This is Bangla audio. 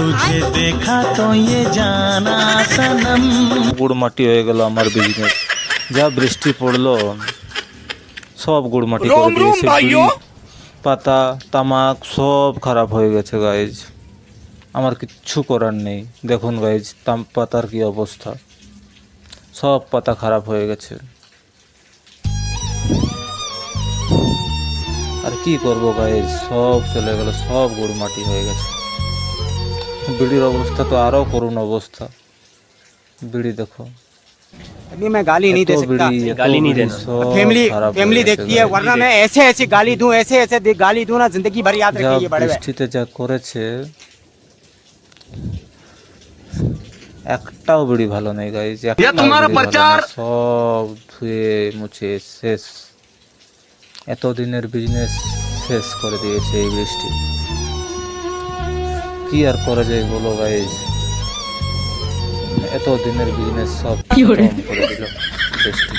तुझे देखा तो ये जाना सनम। গুড় মাটি হয়ে গেল আমার বিজনেস। যা বৃষ্টি পড়লো সব গুড় মাটি করে দিয়েছে, বিড়ি পাতা তামাক সব খারাপ হয়ে গেছে গাইজ। আমার কিচ্ছু করার নেই। দেখুন গাইজ পাতার কি অবস্থা, সব পাতা খারাপ হয়ে গেছে। আর কি করবো গাইজ, সব চলে গেল, সব গুড় মাটি হয়ে গেছে। বিড়ির অবস্থা তো আরো করুণ অবস্থা। বিড়ি দেখো, अभी मैं गाली नहीं दे सकता। গালি नहीं देना। फैमिली देखती है, वरना मैं ऐसे ऐसे गाली दूं, ऐसे ऐसे गाली दूं ना, जिंदगी भर याद যা रखेगी बड़े भाई। বৃষ্টিতে যা করেছে, একটাও বিড়ি ভালো নেই গাইজ। সব ধুয়ে মুছে শেষ। এতদিনের বিজনেস শেষ করে দিয়েছে এই বৃষ্টি। কি আর করা যায় বলো গাইজ, এতদিনের বিজনেস সব খতম করে দিল বৃষ্টি।